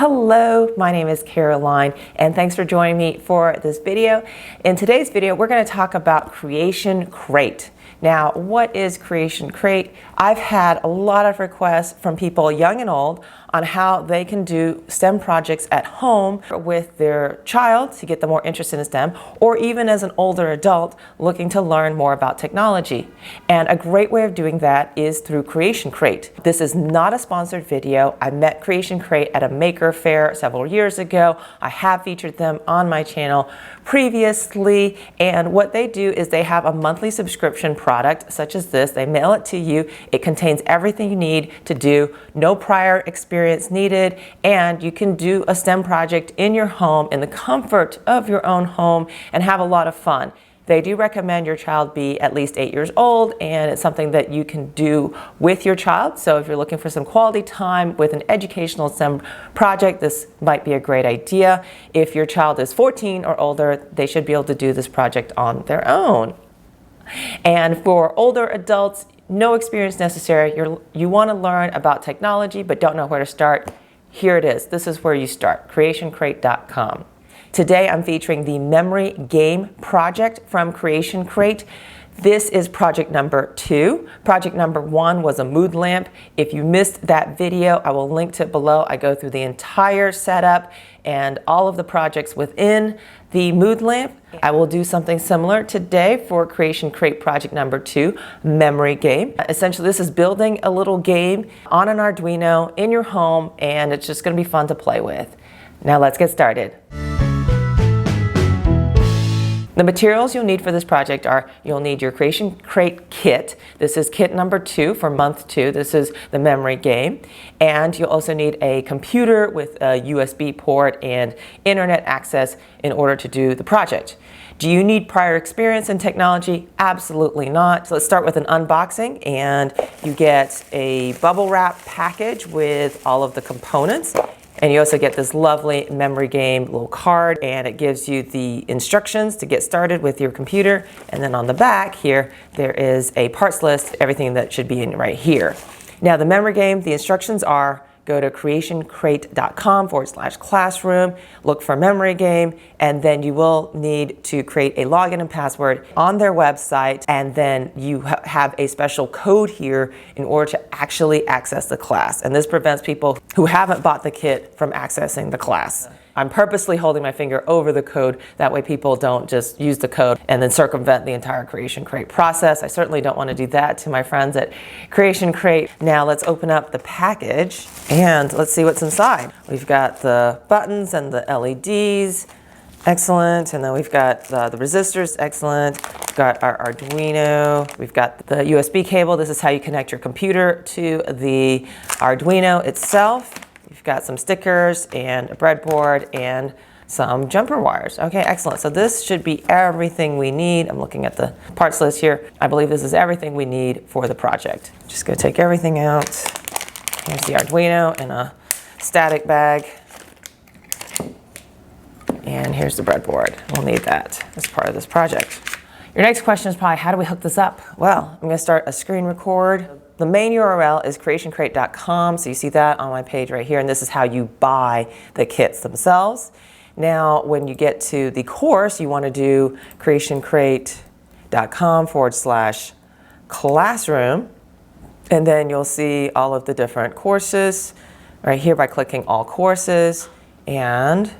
Hello, my name is Caroline, and thanks for joining me for this video. In today's video, we're going to talk about CreationCrate. Now, what is CreationCrate? I've had a lot of requests from people, young and old, on how they can do STEM projects at home with their child to get them more interested in STEM, or even as an older adult looking to learn more about technology. And a great way of doing that is through CreationCrate. This is not a sponsored video. I met CreationCrate at a maker fair several years ago. I have featured them on my channel previously, and what they do is they have a monthly subscription product such as this. They mail it to you. It contains everything you need to do, no prior experience needed, and you can do a STEM project in your home in the comfort of your own home and have a lot of fun. They do recommend your child be at least 8 years old, and it's something that you can do with your child. So if you're looking for some quality time with an educational STEM project, this might be a great idea. If your child is 14 or older, they should be able to do this project on their own. And for older adults, no experience necessary. You want to learn about technology but don't know where to start. Here it is. This is where you start, CreationCrate.com. Today I'm featuring the memory game project from CreationCrate. This is project number 2. Project number 1 was a mood lamp. If you missed that video, I will link to it below. I go through the entire setup and all of the projects within the mood lamp. I will do something similar today for CreationCrate project number 2, memory game. Essentially, this is building a little game on an Arduino in your home, and it's just going to be fun to play with. Now let's get started. The materials you'll need for this project are, you'll need your CreationCrate kit. This is kit number 2 for month 2. This is the memory game. And you'll also need a computer with a USB port and internet access in order to do the project. Do you need prior experience in technology? Absolutely not. So let's start with an unboxing, and you get a bubble wrap package with all of the components. And you also get this lovely memory game little card, and it gives you the instructions to get started with your computer. And then on the back here, there is a parts list, everything that should be in right here. Now the memory game, the instructions are, go to CreationCrate.com/classroom, look for memory game, and then you will need to create a login and password on their website, and then you have a special code here in order to actually access the class. And this prevents people who haven't bought the kit from accessing the class. I'm purposely holding my finger over the code, that way people don't just use the code and then circumvent the entire CreationCrate process. I certainly don't want to do that to my friends at CreationCrate. Now let's open up the package and let's see what's inside. We've got the buttons and the LEDs, excellent, and then we've got the resistors, excellent. We've got our Arduino, we've got the USB cable. This is how you connect your computer to the Arduino itself. You've got some stickers and a breadboard and some jumper wires. Okay, excellent. So this should be everything we need. I'm looking at the parts list here. I believe this is everything we need for the project. Just gonna take everything out. Here's the Arduino in a static bag. And here's the breadboard. We'll need that as part of this project. Your next question is probably, how do we hook this up? Well, I'm gonna start a screen record. The main URL is CreationCrate.com, so you see that on my page right here, and this is how you buy the kits themselves. Now, when you get to the course, you want to do CreationCrate.com/classroom, and then you'll see all of the different courses right here by clicking all courses, and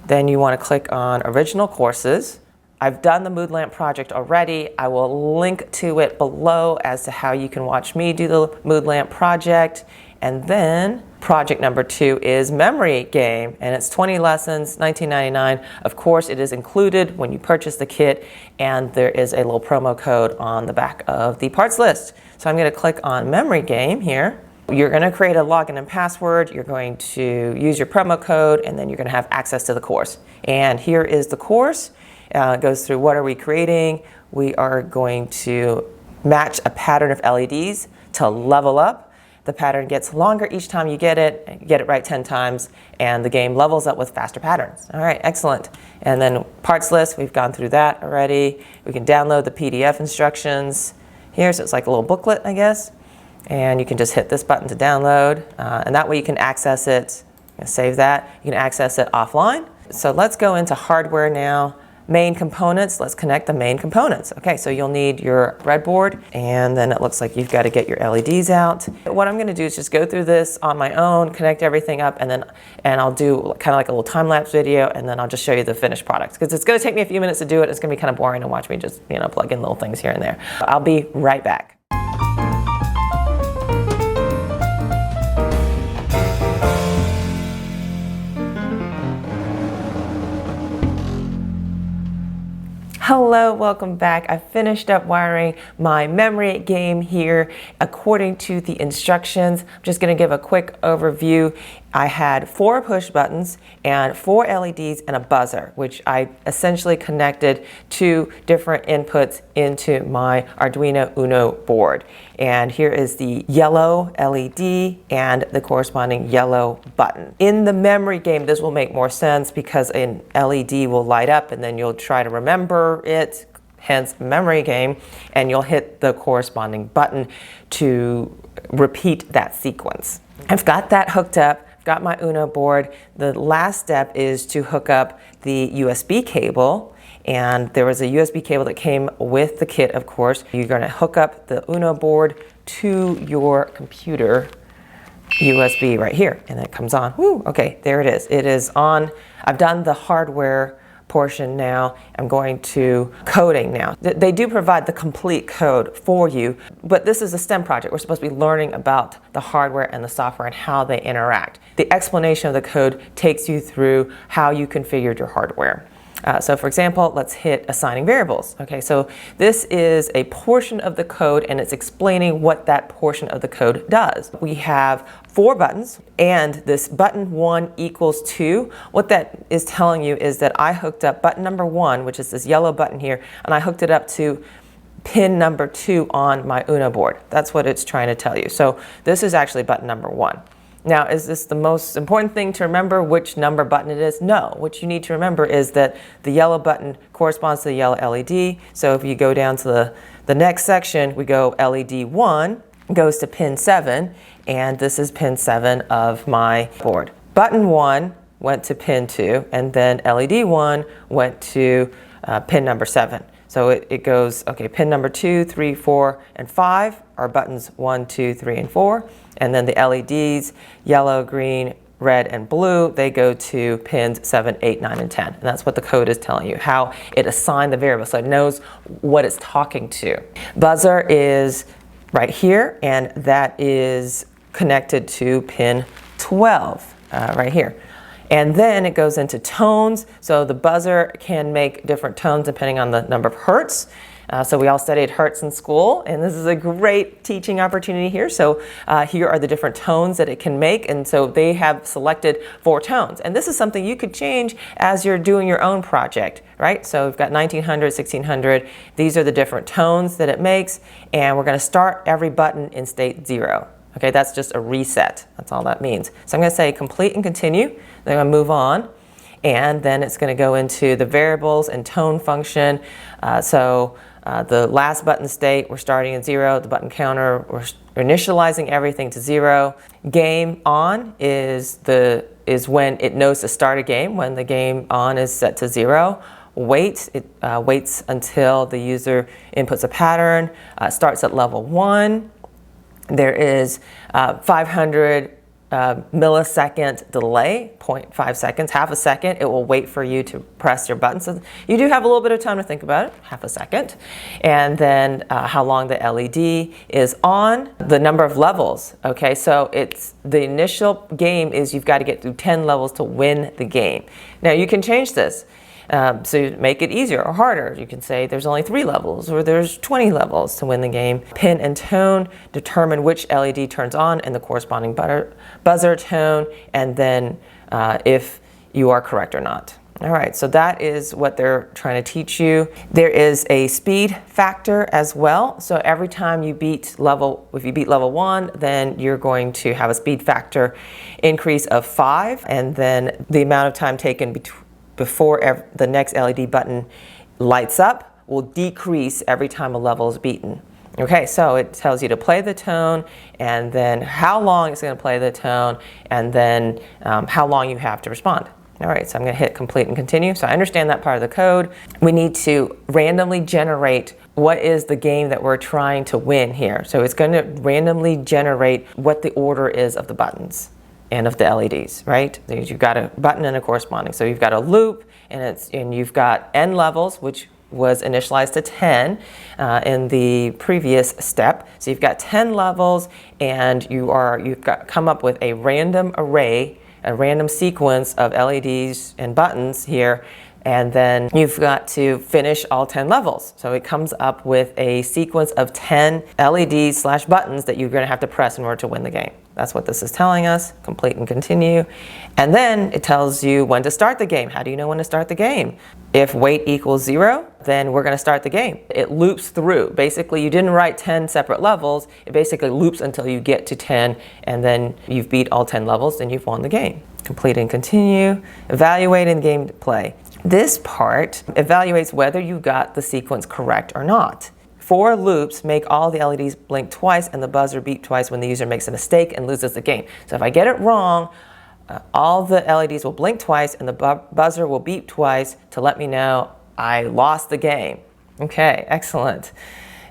then you want to click on original courses. I've done the mood lamp project already. I will link to it below as to how you can watch me do the mood lamp project. And then project number 2 is memory game, and it's 20 lessons, $19.99. Of course, it is included when you purchase the kit, and there is a little promo code on the back of the parts list. So I'm going to click on memory game here. You're going to create a login and password. You're going to use your promo code, and then you're going to have access to the course. And here is the course. It goes through what are we creating. We are going to match a pattern of LEDs to level up. The pattern gets longer each time you get it right 10 times, and the game levels up with faster patterns. All right, excellent. And then parts list, we've gone through that already. We can download the PDF instructions here, so it's like a little booklet, I guess. And you can just hit this button to download, and that way you can access it Save that. You can access it offline. So let's go into hardware now. Main components, let's connect the main components. Okay, so you'll need your breadboard, and then it looks like you've got to get your LEDs out. What I'm going to do is just go through this on my own, connect everything up, and I'll do kind of like a little time-lapse video, and then I'll just show you the finished product. Because it's going to take me a few minutes to do it. It's going to be kind of boring to watch me just, plug in little things here and there. I'll be right back. Hello, welcome back. I finished up wiring my memory game here according to the instructions. I'm just going to give a quick overview. I had 4 push buttons and 4 LEDs and a buzzer, which I essentially connected 2 different inputs into my Arduino Uno board. And here is the yellow LED and the corresponding yellow button. In the memory game, this will make more sense because an LED will light up and then you'll try to remember it, hence memory game, and you'll hit the corresponding button to repeat that sequence. I've got that hooked up. Got my Uno board. The last step is to hook up the USB cable, and there was a USB cable that came with the kit, of course. You're going to hook up the Uno board to your computer USB right here, and it comes on. Woo, okay, there it is. It is on. I've done the hardware portion now. I'm going to coding now. They do provide the complete code for you, but this is a STEM project. We're supposed to be learning about the hardware and the software and how they interact. The explanation of the code takes you through how you configured your hardware. So for example, let's hit assigning variables. Okay, so this is a portion of the code and it's explaining what that portion of the code does. We have 4 buttons and this button 1 equals 2. What that is telling you is that I hooked up button number 1, which is this yellow button here, and I hooked it up to pin number 2 on my Uno board. That's what it's trying to tell you. So this is actually button number 1. Now, is this the most important thing to remember, which number button it is? No. What you need to remember is that the yellow button corresponds to the yellow LED. So if you go down to the next section, we go LED 1 goes to pin 7, and this is pin 7 of my board. Button 1 went to pin 2, and then LED 1 went to pin number 7. So it goes, okay, pin number 2, 3, 4, and 5 are buttons 1, 2, 3, and 4. And then the LEDs, yellow, green, red, and blue, they go to pins 7, 8, 9, and 10. And that's what the code is telling you, how it assigned the variable, so it knows what it's talking to. Buzzer is right here, and that is connected to pin 12, right here. And then it goes into tones. So the buzzer can make different tones depending on the number of hertz. So we all studied hertz in school, and this is a great teaching opportunity here. So here are the different tones that it can make, and so they have selected 4 tones. And this is something you could change as you're doing your own project, right? So we've got 1900, 1600. These are the different tones that it makes, and we're going to start every button in state 0. Okay, that's just a reset. That's all that means. So I'm going to say complete and continue. Then I'm going to move on. And then it's going to go into the variables and tone function. The last button state, we're starting at 0. The button counter, we're initializing everything to 0. Game on is when it knows to start a game, when the game on is set to 0. Wait, it waits until the user inputs a pattern. Starts at level 1. There is 500 millisecond delay, 0.5 seconds, half a second. It will wait for you to press your button. So you do have a little bit of time to think about it, half a second. And then how long the LED is on, the number of levels. Okay, so it's the initial game is you've got to get through 10 levels to win the game. Now you can change this. So you make it easier or harder. You can say there's only 3 levels or there's 20 levels to win the game. Pin and tone determine which LED turns on and the corresponding buzzer tone, and then if you are correct or not. All right, so that is what they're trying to teach you. There is a speed factor as well. So every time you beat if you beat level 1, then you're going to have a speed factor increase of 5, and then the amount of time taken before the next LED button lights up will decrease every time a level is beaten. Okay, so it tells you to play the tone, and then how long it's going to play the tone, and then how long you have to respond. All right, so I'm going to hit complete and continue. So I understand that part of the code. We need to randomly generate what is the game that we're trying to win here. So it's going to randomly generate what the order is of the buttons and of the LEDs, right? You've got a button and a corresponding. So you've got a loop, and you've got n levels, which was initialized to 10 in the previous step. So you've got 10 levels, and you've come up with a random array, a random sequence of LEDs and buttons here, and then you've got to finish all 10 levels. So it comes up with a sequence of 10 LEDs/buttons that you're going to have to press in order to win the game. That's what this is telling us. Complete and continue. And then it tells you when to start the game. How do you know when to start the game? If weight equals 0, then we're going to start the game. It loops through. Basically, you didn't write 10 separate levels. It basically loops until you get to 10, and then you've beat all 10 levels, and you've won the game. Complete and continue. Evaluate in gameplay. This part evaluates whether you got the sequence correct or not. 4 loops make all the LEDs blink twice and the buzzer beep twice when the user makes a mistake and loses the game. So if I get it wrong, all the LEDs will blink twice and the buzzer will beep twice to let me know I lost the game. Okay, excellent.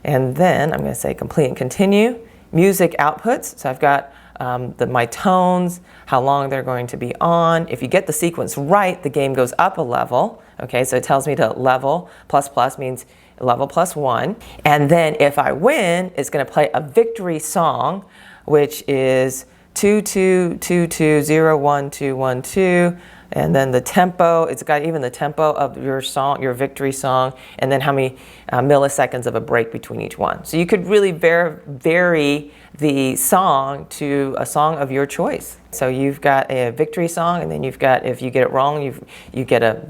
And then I'm going to say complete and continue. Music outputs. So I've got my tones, how long they're going to be on. If you get the sequence right, the game goes up a level. Okay, so it tells me to level ++ means level +1. And then if I win, it's going to play a victory song, which is 2-2-2-2-0-1-2-1-2. And then the tempo, it's got even the tempo of your song, your victory song, and then how many milliseconds of a break between each one. So you could really vary the song to a song of your choice. So you've got a victory song, and then you've got, if you get it wrong, you get a,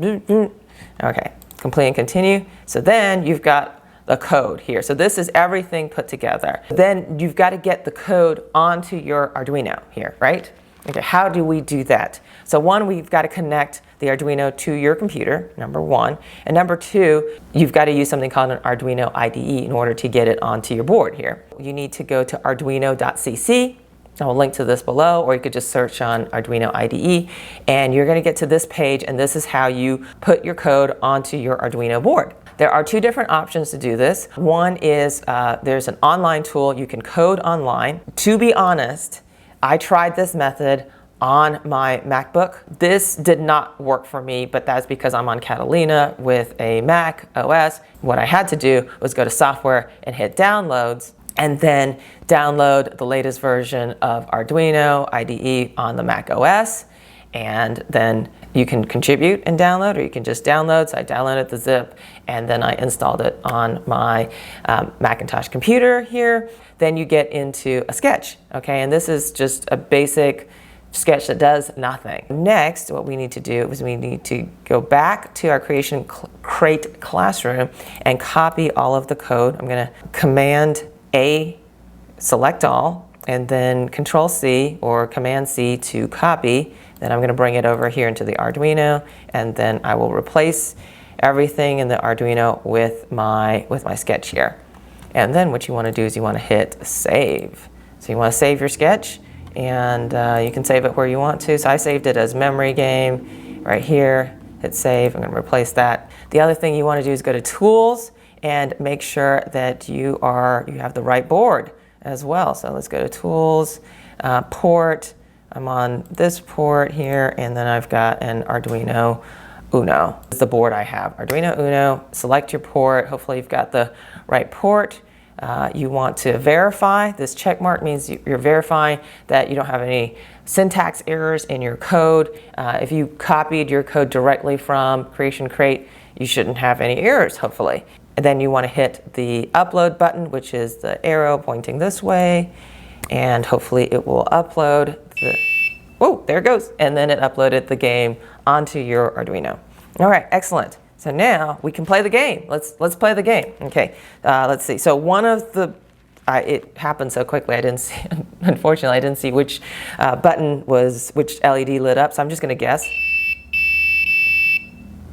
okay, complete and continue. So then you've got the code here. So this is everything put together. Then you've got to get the code onto your Arduino here, right? Okay, how do we do that? So one, we've got to connect the Arduino to your computer, number one. And number two, you've got to use something called an Arduino IDE in order to get it onto your board here. You need to go to arduino.cc. I'll link to this below, or you could just search on Arduino IDE, and you're going to get to this page, and this is how you put your code onto your Arduino board. There are 2 different options to do this. One is there's an online tool. You can code online. To be honest, I tried this method on my MacBook. This did not work for me, but that's because I'm on Catalina with a Mac OS. What I had to do was go to software and hit downloads, and then download the latest version of Arduino IDE on the Mac OS. And then you can contribute and download, or you can just download. So I downloaded the zip, and then I installed it on my Macintosh computer here. Then you get into a sketch, okay? And this is just a basic sketch that does nothing. Next, what we need to do is we need to go back to our CreationCrate classroom and copy all of the code. I'm going to Command A, select all, and then Control C or Command C to copy. Then I'm going to bring it over here into the Arduino, and then I will replace everything in the Arduino with my sketch here. And then what you want to do is you want to hit save. So you want to save your sketch, and you can save it where you want to. So I saved it as memory game right here. Hit save. I'm going to replace that. The other thing you want to do is go to Tools and make sure that you have the right board as well. So let's go to Tools, Port. I'm on this port here, and then I've got an Arduino Uno. This is the board I have, Arduino Uno. Select your port. Hopefully you've got the right port. You want to verify. This check mark means you're verifying that you don't have any syntax errors in your code. If you copied your code directly from CreationCrate, you shouldn't have any errors, hopefully. And then you want to hit the upload button, which is the arrow pointing this way, and hopefully it will upload whoa, there it goes. And then it uploaded the game onto your Arduino. All right, excellent. So now we can play the game. Let's play the game. Okay, let's see. So one of the, it happened so quickly I didn't see, unfortunately I didn't see which button was, which LED lit up, so I'm just gonna guess.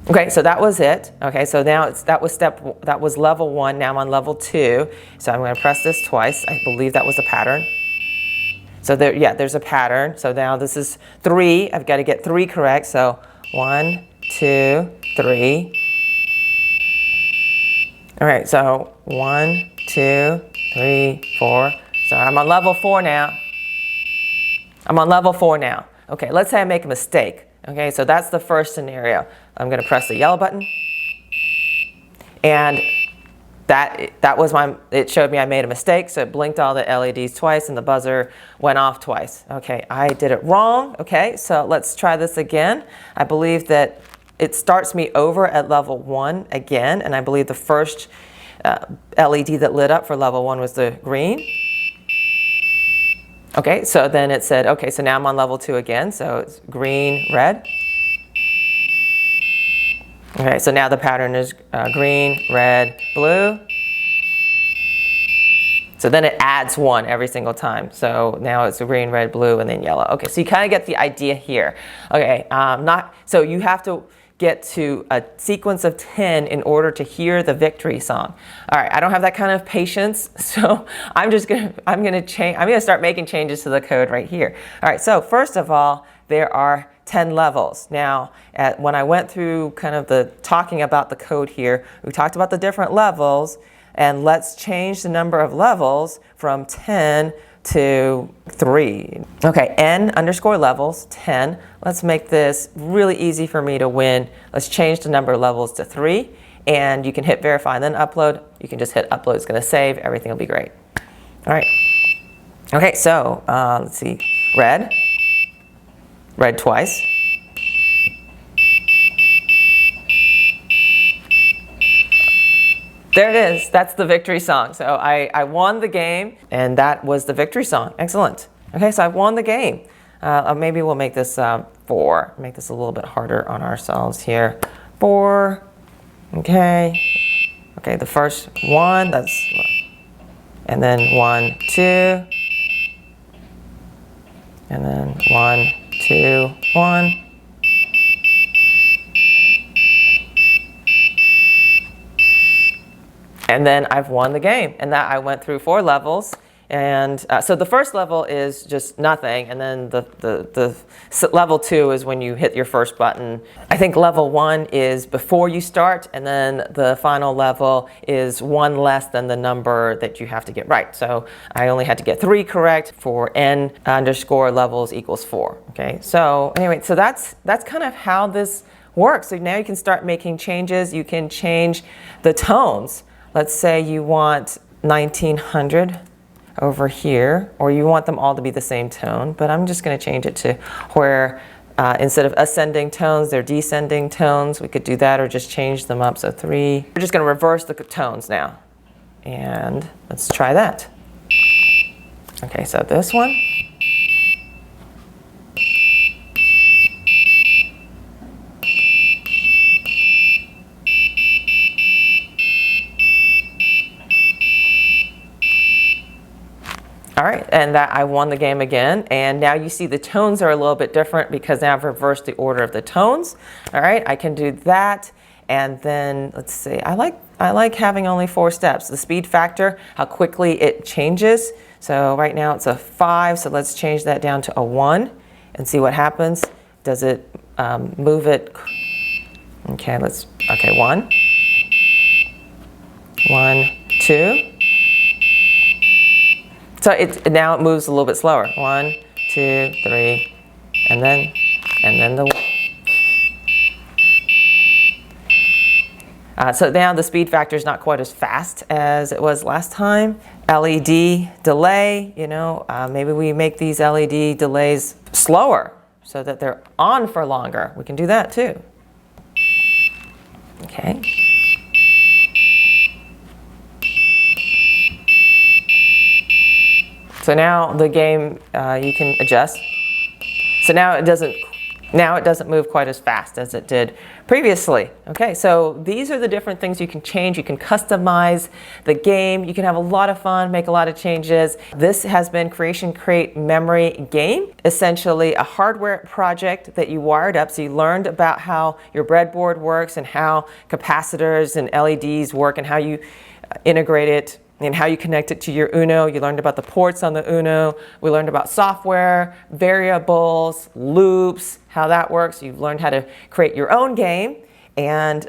Okay, so that was it. Okay, so now that was level 1. Now I'm on level 2. So I'm going to press this twice. I believe that was the pattern. So there, yeah, there's a pattern. So now this is 3. I've got to get 3 correct. So 1, 2, 3. All right, so 1, 2, 3, 4. So I'm on level 4 now. I'm on level 4 now. Okay, let's say I make a mistake. Okay, so that's the first scenario. I'm going to press the yellow button, and that was it showed me I made a mistake, so it blinked all the LEDs twice and the buzzer went off twice. Okay, I did it wrong. Okay, so let's try this again. I believe that it starts me over at level 1 again, and I believe the first LED that lit up for level 1 was the green. Okay, so then it said, okay, so now I'm on level 2 again, so it's green, red. Okay, so now the pattern is green, red, blue. So then it adds 1 every single time. So now it's green, red, blue, and then yellow. Okay, so you kind of get the idea here. Okay, so you have to get to a sequence of 10 in order to hear the victory song. All right, I don't have that kind of patience, so I'm gonna start making changes to the code right here. All right, so first of all, there are 10 levels. Now, when I went through kind of talking about the code here, we talked about the different levels, and let's change the number of levels from 10 to 3. Okay, n_levels, 10. Let's make this really easy for me to win. Let's change the number of levels to 3, and you can hit verify and then upload. You can just hit upload, it's gonna save, everything will be great. All right, okay, so let's see, red twice. There it is. That's the victory song. So I won the game, and that was the victory song. Excellent. Okay, so I've won the game. Maybe we'll make this 4. Make this a little bit harder on ourselves here. 4. Okay. Okay, the first 1. And then 1, 2. And then 1, 2, 1. And then I've won the game, and that I went through 4 levels. And so the first level is just nothing, and then the level 2 is when you hit your first button. I think level 1 is before you start, and then the final level is 1 less than the number that you have to get right. So I only had to get 3 correct for n_levels equals 4. Okay, so anyway, so that's kind of how this works. So now you can start making changes. You can change the tones. Let's say you want 1900 over here, or you want them all to be the same tone, but I'm just going to change it to where instead of ascending tones, they're descending tones. We could do that, or just change them up. So 3. We're just going to reverse the tones now. And let's try that. Okay, so this one. All right, and that I won the game again, and now you see the tones are a little bit different because now I've reversed the order of the tones. All right, I can do that, and then let's see. I like having only 4 steps. The speed factor, how quickly it changes. So right now it's a 5, so let's change that down to a 1 and see what happens. Does it move it? Okay, 1, 1, 2. So now it moves a little bit slower. 1, 2, 3, and then so now the speed factor is not quite as fast as it was last time. LED delay, maybe we make these LED delays slower so that they're on for longer. We can do that too. Okay. So now the game, you can adjust. So now it doesn't Now it doesn't move quite as fast as it did previously. Okay, so these are the different things you can change. You can customize the game. You can have a lot of fun, make a lot of changes. This has been CreationCrate Memory Game, essentially a hardware project that you wired up. So you learned about how your breadboard works and how capacitors and LEDs work and how you integrate it and how you connect it to your Uno. You learned about the ports on the Uno. We learned about software, variables, loops, how that works. You've learned how to create your own game. And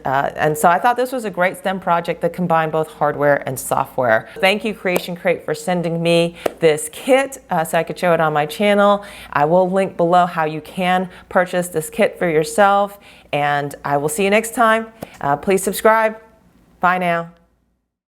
so I thought this was a great STEM project that combined both hardware and software. Thank you, CreationCrate, for sending me this kit so I could show it on my channel. I will link below how you can purchase this kit for yourself. And I will see you next time. Please subscribe. Bye now.